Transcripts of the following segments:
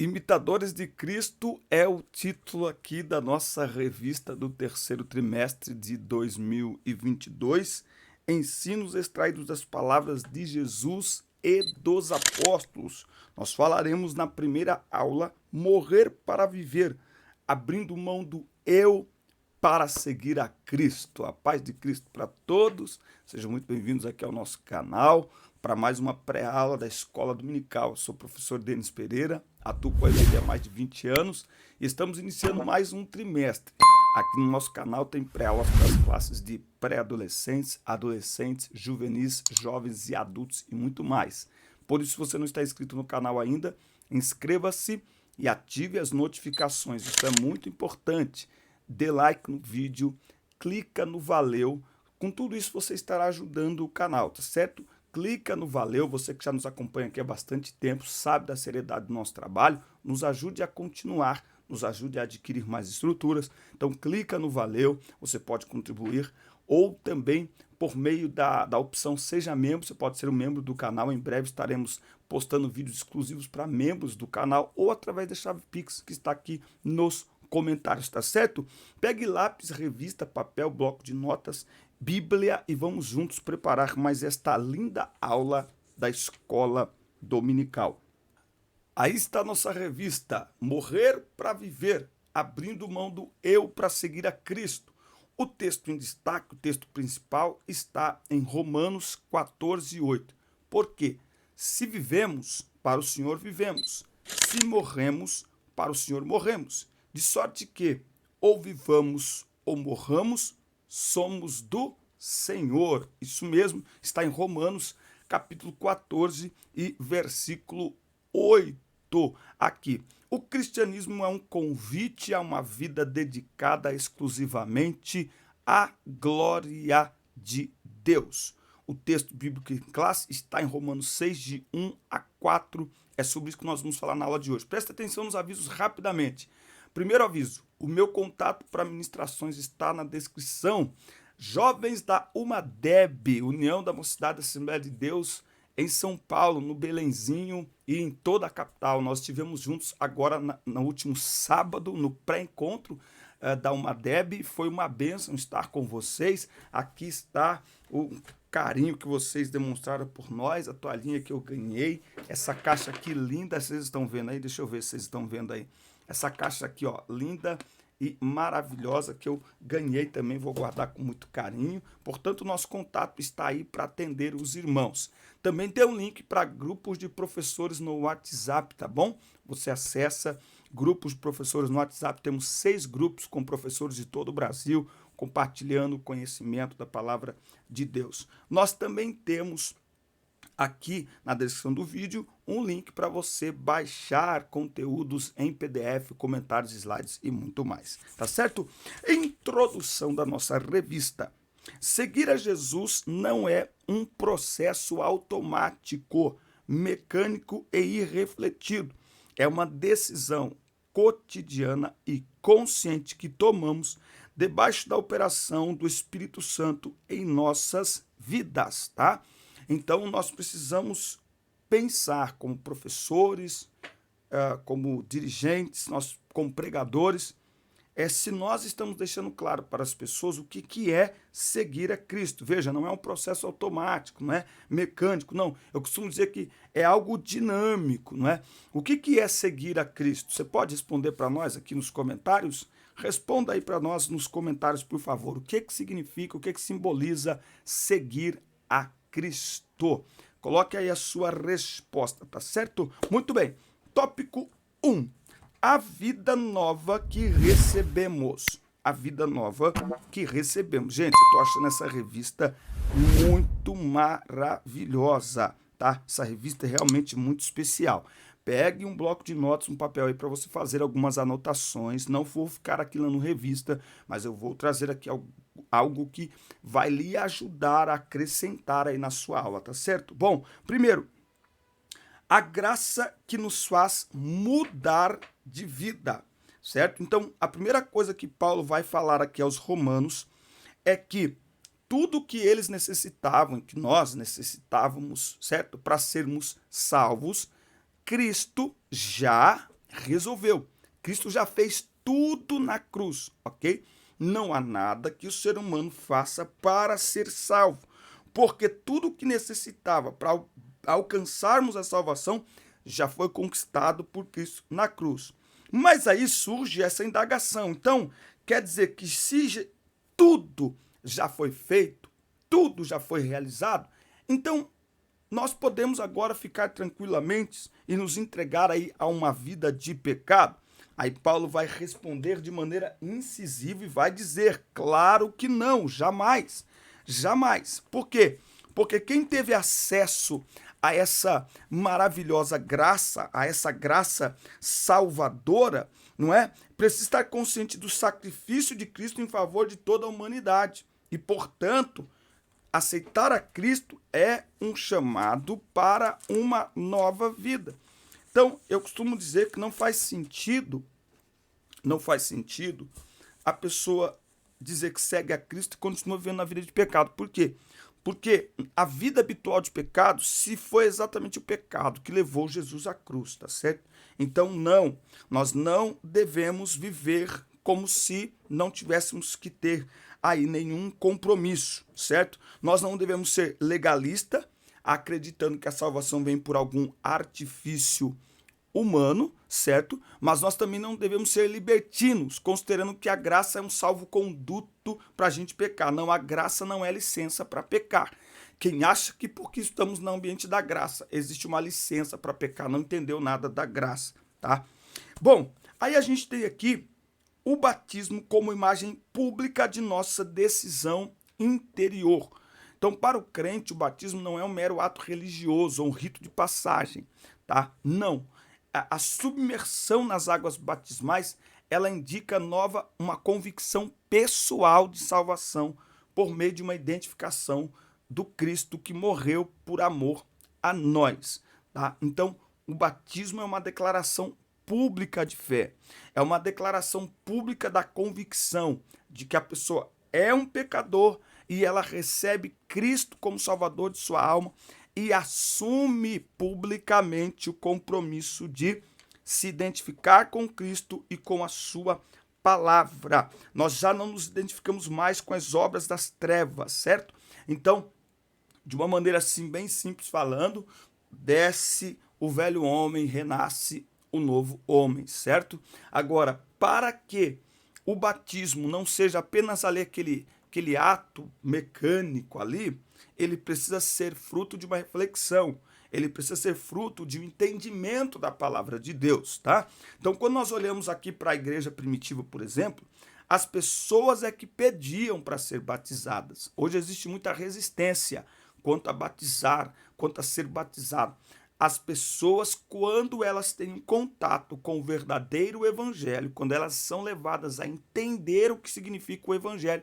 Imitadores de Cristo é o título aqui da nossa revista do terceiro trimestre de 2022. Ensinos extraídos das palavras de Jesus e dos apóstolos. Nós falaremos na primeira aula morrer para viver, abrindo mão do eu para seguir a Cristo. A paz de Cristo para todos. Sejam muito bem-vindos aqui ao nosso canal para mais uma pré-aula da Escola Dominical. Eu sou o professor Denis Pereira, atuo com a EBD há mais de 20 anos e estamos iniciando mais um trimestre. Aqui no nosso canal tem pré-aulas para as classes de pré-adolescentes, adolescentes, juvenis, jovens e adultos e muito mais. Por isso, se você não está inscrito no canal ainda, inscreva-se e ative as notificações. Isso é muito importante. Dê like no vídeo, clica no valeu. Com tudo isso você estará ajudando o canal, tá certo? Clica no valeu, você que já nos acompanha aqui há bastante tempo, sabe da seriedade do nosso trabalho, nos ajude a continuar, nos ajude a adquirir mais estruturas. Então clica no valeu, você pode contribuir, ou também por meio da opção Seja Membro, você pode ser um membro do canal. Em breve estaremos postando vídeos exclusivos para membros do canal, ou através da chave Pix, que está aqui nos comentários, tá certo? Pegue lápis, revista, papel, bloco de notas, Bíblia e vamos juntos preparar mais esta linda aula da Escola Dominical. Aí está a nossa revista, Morrer para Viver, abrindo mão do eu para seguir a Cristo. O texto em destaque, o texto principal, está em Romanos 14:8. Por quê? Se vivemos, para o Senhor vivemos. Se morremos, para o Senhor morremos. De sorte que, ou vivamos ou morramos, somos do Senhor. Isso mesmo, está em Romanos, capítulo 14 e versículo 8. Aqui, o cristianismo é um convite a uma vida dedicada exclusivamente à glória de Deus. O texto bíblico em classe está em Romanos 6, de 1 a 4. É sobre isso que nós vamos falar na aula de hoje. Presta atenção nos avisos rapidamente. Primeiro aviso, o meu contato para ministrações está na descrição. Jovens da UMADEB, União da Mocidade da Assembleia de Deus, em São Paulo, no Belenzinho e em toda a capital. Nós estivemos juntos agora no último sábado, no pré-encontro da UMADEB. Foi uma bênção estar com vocês. Aqui está o carinho que vocês demonstraram por nós, a toalhinha que eu ganhei, essa caixa aqui linda, vocês estão vendo aí? Deixa eu ver se vocês estão vendo aí. Essa caixa aqui, ó, linda e maravilhosa, que eu ganhei também, vou guardar com muito carinho. Portanto, o nosso contato está aí para atender os irmãos. Também tem um link para grupos de professores no WhatsApp, tá bom? Você acessa grupos de professores no WhatsApp. Temos 6 grupos com professores de todo o Brasil, compartilhando o conhecimento da palavra de Deus. Nós também temos aqui na descrição do vídeo um link para você baixar conteúdos em PDF, comentários, slides e muito mais, tá certo? Introdução da nossa revista. Seguir a Jesus não é um processo automático, mecânico e irrefletido. É uma decisão cotidiana e consciente que tomamos debaixo da operação do Espírito Santo em nossas vidas, tá? Então, nós precisamos pensar como professores, como dirigentes, nós como pregadores, se nós estamos deixando claro para as pessoas o que é seguir a Cristo. Veja, não é um processo automático, não é mecânico, não. Eu costumo dizer que é algo dinâmico, não é? O que é seguir a Cristo? Você pode responder para nós aqui nos comentários? Responda aí para nós nos comentários, por favor. O que significa, o que simboliza seguir a Cristo? Coloque aí a sua resposta, tá certo? Muito bem. Tópico 1. A vida nova que recebemos. A vida nova que recebemos. Gente, eu tô achando essa revista muito maravilhosa, tá? Essa revista é realmente muito especial. Pegue um bloco de notas, um papel aí para você fazer algumas anotações. Não vou ficar aqui no revista, mas eu vou trazer aqui algo que vai lhe ajudar a acrescentar aí na sua aula, tá certo? Bom, primeiro, a graça que nos faz mudar de vida, certo? Então, a primeira coisa que Paulo vai falar aqui aos romanos é que tudo que eles necessitavam, que nós necessitávamos, certo? Para sermos salvos, Cristo já resolveu. Cristo já fez tudo na cruz, ok? Não há nada que o ser humano faça para ser salvo, porque tudo o que necessitava para alcançarmos a salvação já foi conquistado por Cristo na cruz. Mas aí surge essa indagação. Então, quer dizer que se tudo já foi feito, tudo já foi realizado, então nós podemos agora ficar tranquilamente e nos entregar aí a uma vida de pecado? Aí Paulo vai responder de maneira incisiva e vai dizer, claro que não, jamais, jamais. Por quê? Porque quem teve acesso a essa maravilhosa graça, a essa graça salvadora, não é? Precisa estar consciente do sacrifício de Cristo em favor de toda a humanidade. E, portanto, aceitar a Cristo é um chamado para uma nova vida. Então, eu costumo dizer que não faz sentido a pessoa dizer que segue a Cristo e continua vivendo na vida de pecado. Por quê? Porque a vida habitual de pecado, se foi exatamente o pecado que levou Jesus à cruz, tá certo? Então, não, nós não devemos viver como se não tivéssemos que ter aí nenhum compromisso, certo? Nós não devemos ser legalista, acreditando que a salvação vem por algum artifício humano, certo? Mas nós também não devemos ser libertinos, considerando que a graça é um salvo-conduto para a gente pecar. Não, a graça não é licença para pecar. Quem acha que porque estamos no ambiente da graça existe uma licença para pecar, não entendeu nada da graça, tá? Bom, aí a gente tem aqui o batismo como imagem pública de nossa decisão interior. Então, para o crente, o batismo não é um mero ato religioso ou um rito de passagem, tá? Não. A submersão nas águas batismais, ela indica uma convicção pessoal de salvação por meio de uma identificação do Cristo que morreu por amor a nós, tá? Então, o batismo é uma declaração pública de fé, é uma declaração pública da convicção de que a pessoa é um pecador e ela recebe Cristo como Salvador de sua alma e assume publicamente o compromisso de se identificar com Cristo e com a sua palavra. Nós já não nos identificamos mais com as obras das trevas, certo? Então, de uma maneira assim, bem simples falando, desce o velho homem, renasce o novo homem, certo? Agora, para que o batismo não seja apenas ali aquele ato mecânico ali, ele precisa ser fruto de uma reflexão, ele precisa ser fruto de um entendimento da palavra de Deus, tá? Então, quando nós olhamos aqui para a igreja primitiva, por exemplo, as pessoas é que pediam para ser batizadas. Hoje existe muita resistência quanto a batizar, quanto a ser batizado. As pessoas, quando elas têm um contato com o verdadeiro evangelho, quando elas são levadas a entender o que significa o evangelho,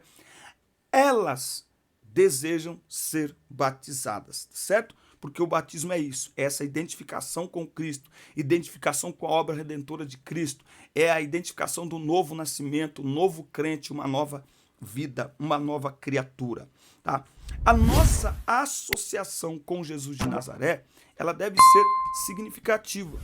elas desejam ser batizadas, certo? Porque o batismo é isso, é essa identificação com Cristo, identificação com a obra redentora de Cristo, é a identificação do novo nascimento, um novo crente, uma nova vida, uma nova criatura, tá? A nossa associação com Jesus de Nazaré, ela deve ser significativa.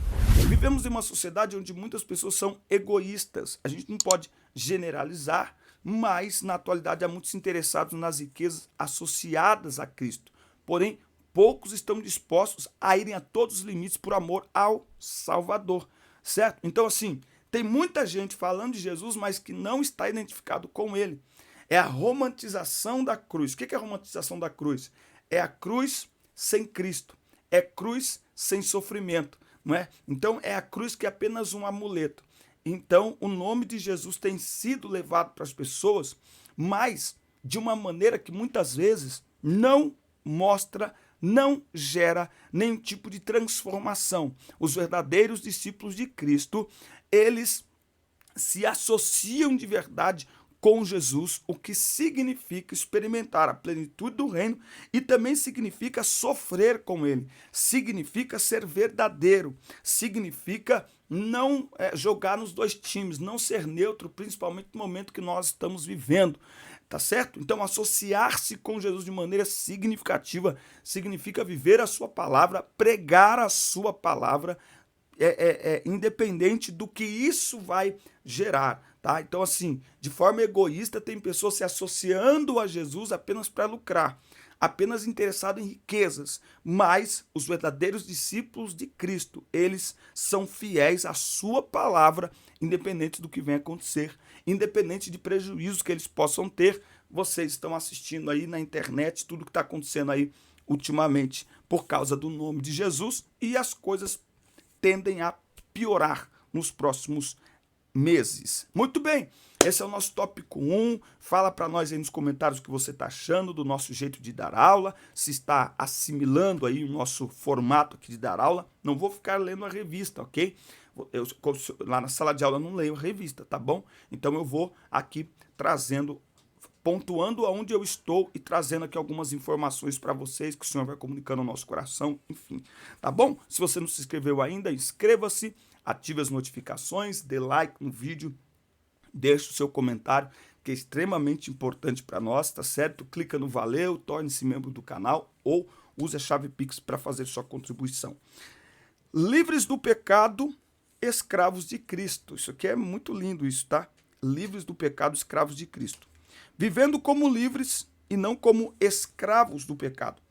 Vivemos em uma sociedade onde muitas pessoas são egoístas. A gente não pode generalizar, mas na atualidade há muitos interessados nas riquezas associadas a Cristo. Porém, poucos estão dispostos a irem a todos os limites por amor ao Salvador, certo? Então, assim, tem muita gente falando de Jesus, mas que não está identificado com ele. É a romantização da cruz. O que é a romantização da cruz? É a cruz sem Cristo. É cruz sem sofrimento, não é? Então, é a cruz que é apenas um amuleto. Então, o nome de Jesus tem sido levado para as pessoas, mas de uma maneira que muitas vezes não mostra, não gera nenhum tipo de transformação. Os verdadeiros discípulos de Cristo, eles se associam de verdade com Jesus, o que significa experimentar a plenitude do reino e também significa sofrer com ele, significa ser verdadeiro, significa não jogar nos dois times, não ser neutro, principalmente no momento que nós estamos vivendo, tá certo? Então, associar-se com Jesus de maneira significativa significa viver a sua palavra, pregar a sua palavra, independente do que isso vai gerar, tá? Então, assim, de forma egoísta, tem pessoas se associando a Jesus apenas para lucrar, apenas interessado em riquezas, mas os verdadeiros discípulos de Cristo, eles são fiéis à sua palavra, independente do que venha acontecer, independente de prejuízos que eles possam ter. Vocês estão assistindo aí na internet tudo que está acontecendo aí ultimamente por causa do nome de Jesus, e as coisas tendem a piorar nos próximos meses. Muito bem, esse é o nosso tópico 1. Fala para nós aí nos comentários o que você está achando do nosso jeito de dar aula, se está assimilando aí o nosso formato aqui de dar aula. Não vou ficar lendo a revista, ok? Lá na sala de aula eu não leio a revista, tá bom? Então eu vou aqui trazendo, pontuando aonde eu estou e trazendo aqui algumas informações para vocês que o Senhor vai comunicando ao nosso coração, enfim, tá bom? Se você não se inscreveu ainda, inscreva-se, ative as notificações, dê like no vídeo, deixe o seu comentário, que é extremamente importante para nós, tá certo? Clica no valeu, torne-se membro do canal ou use a chave Pix para fazer sua contribuição. Livres do pecado, escravos de Cristo. Isso aqui é muito lindo isso, tá? Livres do pecado, escravos de Cristo. Vivendo como livres e não como escravos do pecado.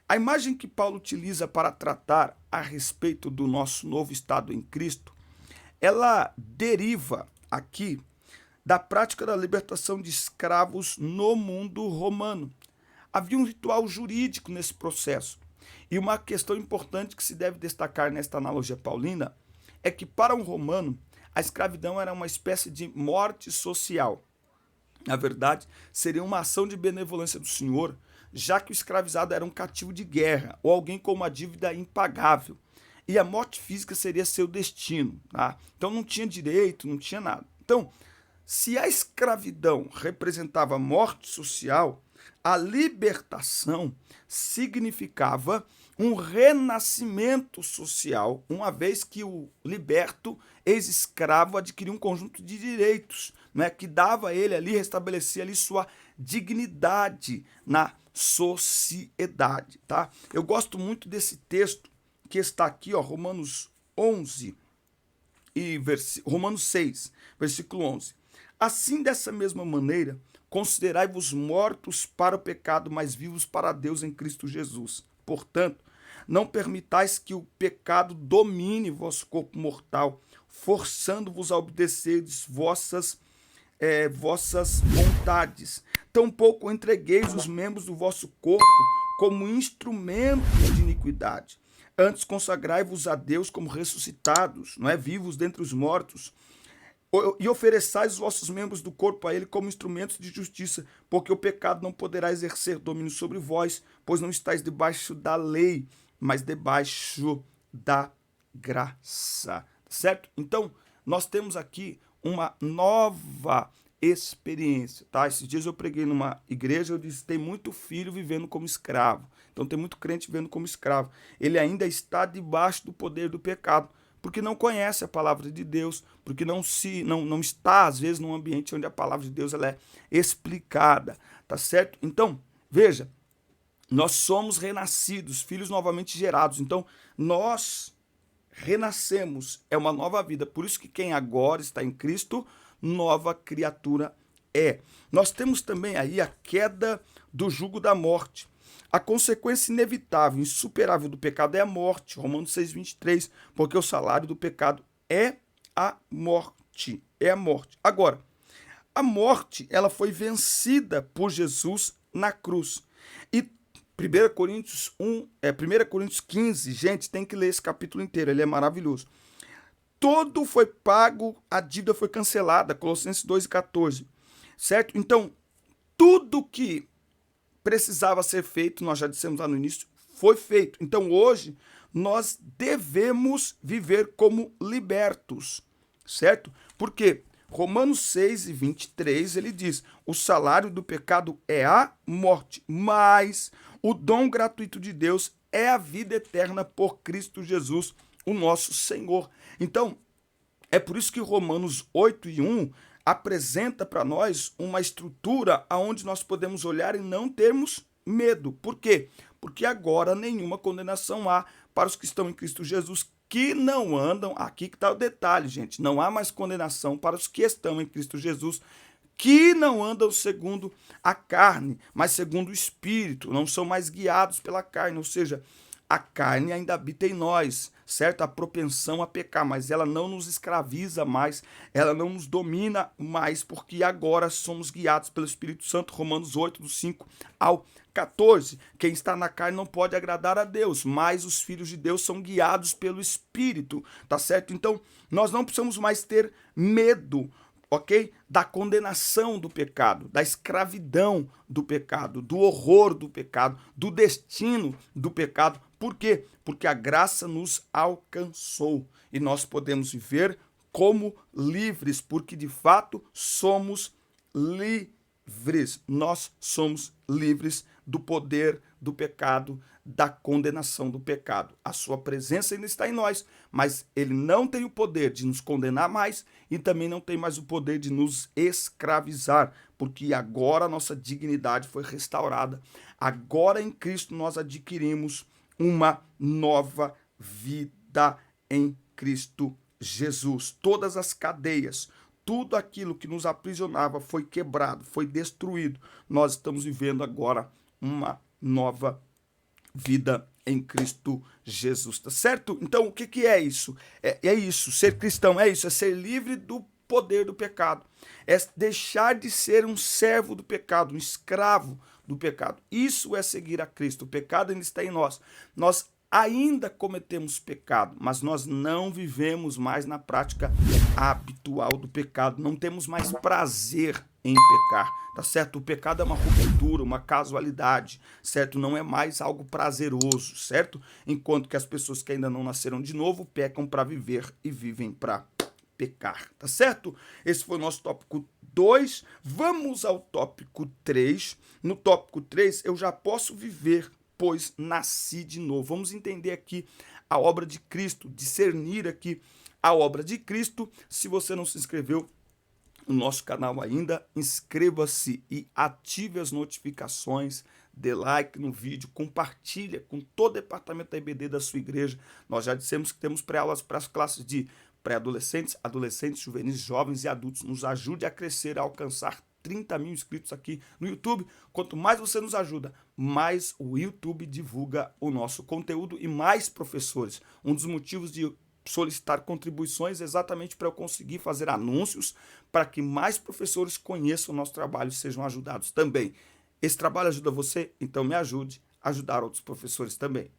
A imagem que Paulo utiliza para tratar a respeito do nosso novo estado em Cristo, ela deriva aqui da prática da libertação de escravos no mundo romano. Havia um ritual jurídico nesse processo. E uma questão importante que se deve destacar nesta analogia paulina é que para um romano, a escravidão era uma espécie de morte social. Na verdade, seria uma ação de benevolência do Senhor, já que o escravizado era um cativo de guerra ou alguém com uma dívida impagável. E a morte física seria seu destino, tá? Então não tinha direito, não tinha nada. Então, se a escravidão representava morte social, a libertação significava um renascimento social, uma vez que o liberto, ex-escravo, adquiria um conjunto de direitos, né, que dava a ele ali, restabelecia ali sua dignidade na sociedade, tá? Eu gosto muito desse texto que está aqui, ó, Romanos 6, versículo 11. Assim, dessa mesma maneira, considerai-vos mortos para o pecado, mas vivos para Deus em Cristo Jesus. Portanto, não permitais que o pecado domine vosso corpo mortal, forçando-vos a obedecerdes vossas vontades. Tampouco entregueis os membros do vosso corpo como instrumentos de iniquidade. Antes consagrai-vos a Deus como ressuscitados, não é, vivos dentre os mortos, e ofereçais os vossos membros do corpo a ele como instrumentos de justiça, porque o pecado não poderá exercer domínio sobre vós, pois não estáis debaixo da lei, mas debaixo da graça, certo? Então, nós temos aqui uma nova experiência, tá? Esses dias eu preguei numa igreja, eu disse, tem muito filho vivendo como escravo, então tem muito crente vivendo como escravo, ele ainda está debaixo do poder do pecado, porque não conhece a palavra de Deus, porque não está, às vezes, num ambiente onde a palavra de Deus ela é explicada, tá certo? Então, veja, nós somos renascidos, filhos novamente gerados, então nós renascemos, é uma nova vida, por isso que quem agora está em Cristo, nova criatura é. Nós temos também aí a queda do jugo da morte. A consequência inevitável, insuperável do pecado é a morte, Romanos 6,23, porque o salário do pecado é a morte, Agora, a morte, ela foi vencida por Jesus na cruz. E 1 Coríntios 15, gente, tem que ler esse capítulo inteiro, ele é maravilhoso. Todo foi pago, a dívida foi cancelada, Colossenses 2,14, certo? Então, tudo que precisava ser feito, nós já dissemos lá no início, foi feito. Então hoje nós devemos viver como libertos, certo? Porque Romanos 6:23 ele diz, o salário do pecado é a morte, mas o dom gratuito de Deus é a vida eterna por Cristo Jesus, o nosso Senhor. Então, é por isso que Romanos 8:1 apresenta para nós uma estrutura onde nós podemos olhar e não termos medo. Por quê? Porque agora nenhuma condenação há para os que estão em Cristo Jesus, que não andam, aqui que está o detalhe, gente, não há mais condenação para os que estão em Cristo Jesus, que não andam segundo a carne, mas segundo o Espírito, não são mais guiados pela carne, ou seja, a carne ainda habita em nós, certo? A propensão a pecar, mas ela não nos escraviza mais, ela não nos domina mais, porque agora somos guiados pelo Espírito Santo, Romanos 8, do 5 ao 14. Quem está na carne não pode agradar a Deus, mas os filhos de Deus são guiados pelo Espírito, tá certo? Então, nós não precisamos mais ter medo, ok? Da condenação do pecado, da escravidão do pecado, do horror do pecado, do destino do pecado. Por quê? Porque a graça nos alcançou e nós podemos viver como livres, porque de fato somos livres. Nós somos livres do poder do pecado, da condenação do pecado. A sua presença ainda está em nós, mas ele não tem o poder de nos condenar mais e também não tem mais o poder de nos escravizar, porque agora a nossa dignidade foi restaurada. Agora em Cristo nós adquirimos uma nova vida em Cristo Jesus. Todas as cadeias, tudo aquilo que nos aprisionava foi quebrado, foi destruído. Nós estamos vivendo agora uma nova vida em Cristo Jesus, tá certo? Então, o que é isso? É isso, ser cristão é isso, é ser livre do poder do pecado, é deixar de ser um servo do pecado, um escravo do pecado. Isso é seguir a Cristo. O pecado ainda está em nós. Nós ainda cometemos pecado, mas nós não vivemos mais na prática habitual do pecado, não temos mais prazer em pecar, tá certo? O pecado é uma ruptura, uma casualidade, certo? Não é mais algo prazeroso, certo? Enquanto que as pessoas que ainda não nasceram de novo pecam para viver e vivem para pecar, tá certo? Esse foi o nosso tópico 2. Vamos ao tópico 3. No tópico 3, eu já posso viver, pois nasci de novo. Vamos entender aqui a obra de Cristo, discernir aqui a obra de Cristo. Se você não se inscreveu no nosso canal ainda, inscreva-se e ative as notificações, dê like no vídeo, compartilha com todo o departamento da IBD da sua igreja. Nós já dissemos que temos pré-aulas para as classes de pré-adolescentes, adolescentes, juvenis, jovens e adultos. Nos ajude a crescer, a alcançar 30 mil inscritos aqui no YouTube. Quanto mais você nos ajuda, mais o YouTube divulga o nosso conteúdo e mais professores. Um dos motivos de solicitar contribuições é exatamente para eu conseguir fazer anúncios para que mais professores conheçam o nosso trabalho e sejam ajudados também. Esse trabalho ajuda você? Então me ajude a ajudar outros professores também.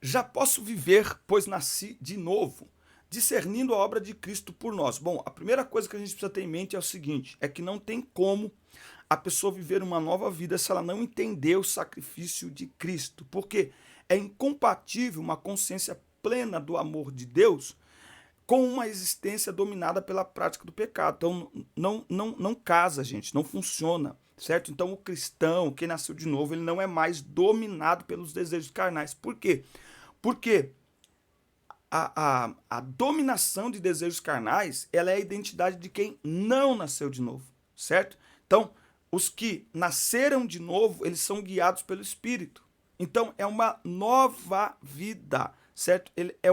Já posso viver, pois nasci de novo, discernindo a obra de Cristo por nós. Bom, a primeira coisa que a gente precisa ter em mente é o seguinte, é que não tem como a pessoa viver uma nova vida se ela não entender o sacrifício de Cristo. Porque é incompatível uma consciência plena do amor de Deus com uma existência dominada pela prática do pecado. Então, não casa, gente, não funciona, certo? Então, o cristão, quem nasceu de novo, ele não é mais dominado pelos desejos carnais. Por quê? Porque a dominação de desejos carnais, ela é a identidade de quem não nasceu de novo, certo? Então, os que nasceram de novo, eles são guiados pelo Espírito. Então, é uma nova vida, certo? É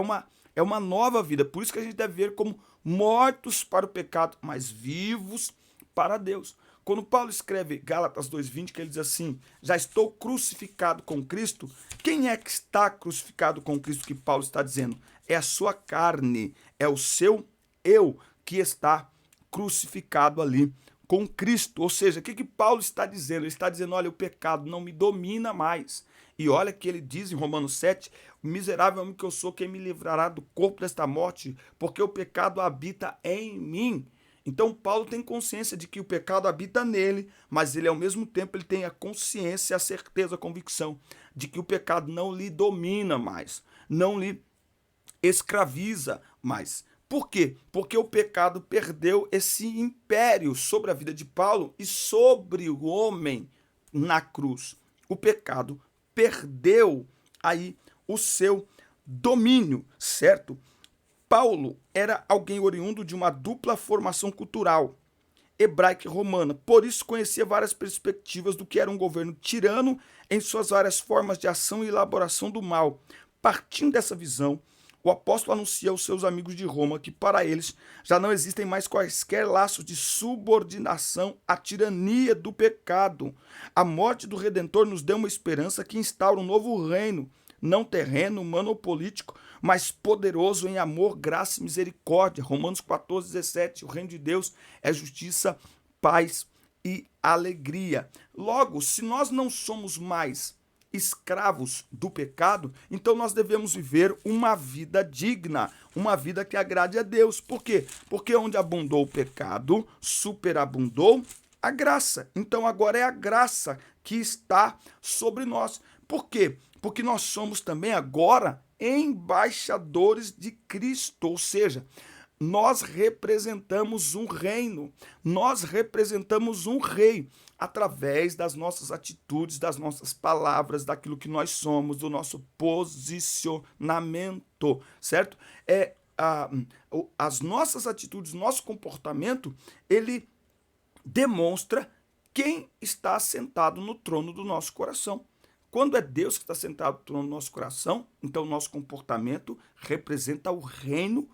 uma nova vida. Por isso que a gente deve ver como mortos para o pecado, mas vivos para Deus. Quando Paulo escreve Gálatas 2:20, que ele diz assim, já estou crucificado com Cristo, quem é que está crucificado com Cristo que Paulo está dizendo? É a sua carne, é o seu eu que está crucificado ali com Cristo. Ou seja, o que Paulo está dizendo? Ele está dizendo, olha, o pecado não me domina mais. E olha que ele diz em Romanos 7, o miserável homem que eu sou, quem me livrará do corpo desta morte? Porque o pecado habita em mim. Então Paulo tem consciência de que o pecado habita nele, mas ele ao mesmo tempo ele tem a consciência, a certeza, a convicção de que o pecado não lhe domina mais, não lhe escraviza mais. Por quê? Porque o pecado perdeu esse império sobre a vida de Paulo e sobre o homem na cruz. O pecado perdeu aí o seu domínio, certo? Paulo era alguém oriundo de uma dupla formação cultural. hebraica e romana. Por isso conhecia várias perspectivas do que era um governo tirano em suas várias formas de ação e elaboração do mal. Partindo dessa visão, o apóstolo anuncia aos seus amigos de Roma que para eles já não existem mais quaisquer laços de subordinação à tirania do pecado. A morte do Redentor nos deu uma esperança que instaura um novo reino, não terreno, humano ou político, mas poderoso em amor, graça e misericórdia. Romanos 14:17. O reino de Deus é justiça, paz e alegria. Logo, se nós não somos mais escravos do pecado, então nós devemos viver uma vida digna, uma vida que agrade a Deus. Por quê? Porque onde abundou o pecado, superabundou a graça. Então agora é a graça que está sobre nós. Por quê? Porque nós somos também agora embaixadores de Cristo, ou seja, nós representamos um reino, nós representamos um rei através das nossas atitudes, das nossas palavras, daquilo que nós somos, do nosso posicionamento, certo? As nossas atitudes, nosso comportamento, ele demonstra quem está sentado no trono do nosso coração. Quando é Deus que está sentado no trono do nosso coração, então o nosso comportamento representa o reino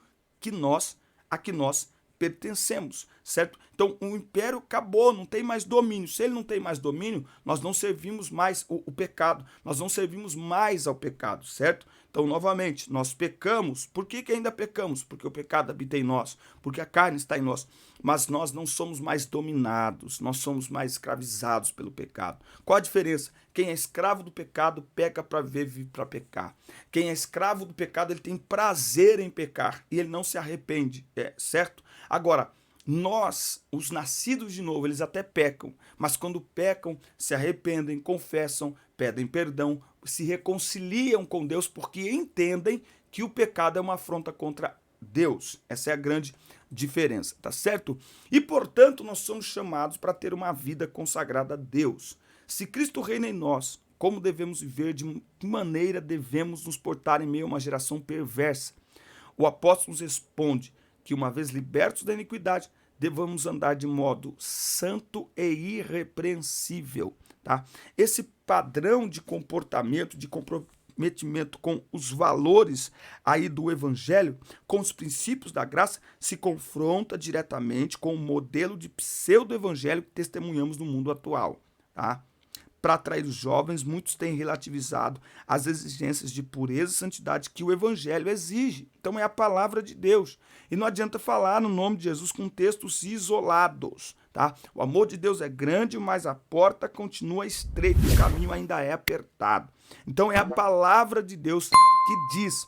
a que nós pertencemos, certo? Então o império acabou, não tem mais domínio. Se ele não tem mais domínio, nós não servimos mais o pecado, nós não servimos mais ao pecado, certo? Então, novamente, nós pecamos. Por que ainda pecamos? Porque o pecado habita em nós, porque a carne está em nós. Mas nós não somos mais dominados, nós somos mais escravizados pelo pecado. Qual a diferença? Quem é escravo do pecado, peca para viver, vive para pecar. Quem é escravo do pecado, ele tem prazer em pecar e ele não se arrepende, certo? Agora, nós, os nascidos de novo, eles até pecam, mas quando pecam, se arrependem, confessam, pedem perdão, se reconciliam com Deus porque entendem que o pecado é uma afronta contra Deus. Essa é a grande diferença, tá certo? E, portanto, nós somos chamados para ter uma vida consagrada a Deus. Se Cristo reina em nós, como devemos viver, de que maneira devemos nos portar em meio a uma geração perversa? O apóstolo nos responde que, uma vez libertos da iniquidade, devemos andar de modo santo e irrepreensível, tá? Esse padrão de comportamento, de comprometimento com os valores aí do evangelho, com os princípios da graça, se confronta diretamente com o modelo de pseudo-evangelho que testemunhamos no mundo atual, tá? Para atrair os jovens, muitos têm relativizado as exigências de pureza e santidade que o evangelho exige. Então é a palavra de Deus. E não adianta falar no nome de Jesus com textos isolados, tá? O amor de Deus é grande, mas a porta continua estreita, o caminho ainda é apertado. Então é a palavra de Deus que diz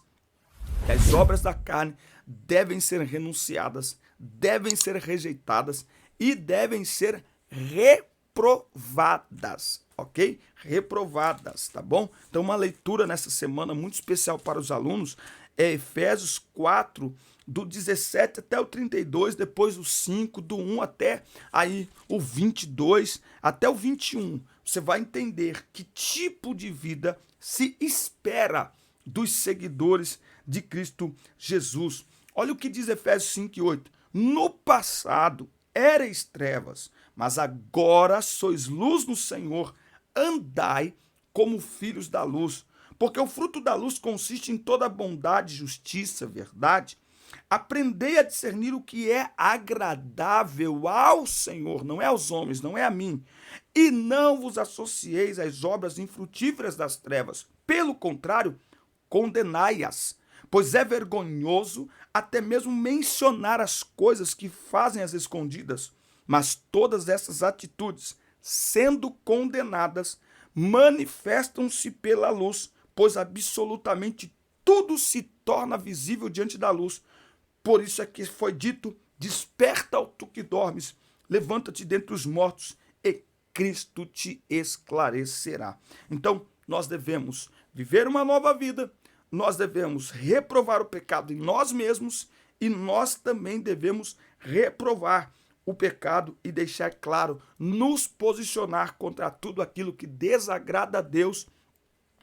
que as obras da carne devem ser renunciadas, devem ser rejeitadas e devem ser reprovadas, ok? Reprovadas, tá bom? Então uma leitura nessa semana muito especial para os alunos é Efésios 4, do 17 até o 32, depois o 5, do 1 até aí o 22, até o 21. Você vai entender que tipo de vida se espera dos seguidores de Cristo Jesus. Olha o que diz Efésios 5 e 8. No passado erais trevas, mas agora sois luz no Senhor, andai como filhos da luz. Porque o fruto da luz consiste em toda bondade, justiça, verdade. Aprendei a discernir o que é agradável ao Senhor, não é aos homens, não é a mim. E não vos associeis às obras infrutíferas das trevas. Pelo contrário, condenai-as. Pois é vergonhoso até mesmo mencionar as coisas que fazem as escondidas. Mas todas essas atitudes, sendo condenadas, manifestam-se pela luz, pois absolutamente tudo se torna visível diante da luz. Por isso é que foi dito: desperta, ó tu que dormes, levanta-te dentre os mortos e Cristo te esclarecerá. Então, nós devemos viver uma nova vida, nós devemos reprovar o pecado em nós mesmos e nós também devemos reprovar o pecado e deixar claro, nos posicionar contra tudo aquilo que desagrada a Deus,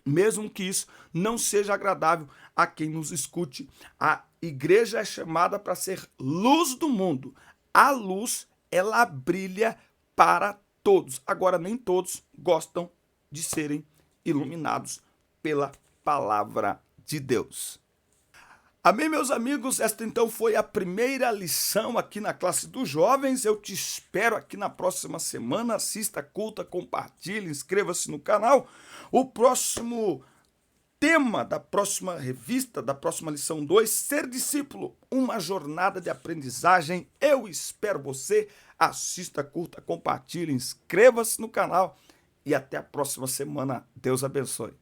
mesmo que isso não seja agradável a quem nos escute. A igreja é chamada para ser luz do mundo. A luz ela brilha para todos. Agora, nem todos gostam de serem iluminados pela palavra de Deus. Amém, meus amigos? Esta então foi a primeira lição aqui na classe dos jovens. Eu te espero aqui na próxima semana. Assista, curta, compartilhe, inscreva-se no canal. O próximo tema da próxima revista, da próxima lição 2, ser discípulo, uma jornada de aprendizagem. Eu espero você. Assista, curta, compartilhe, inscreva-se no canal e até a próxima semana. Deus abençoe.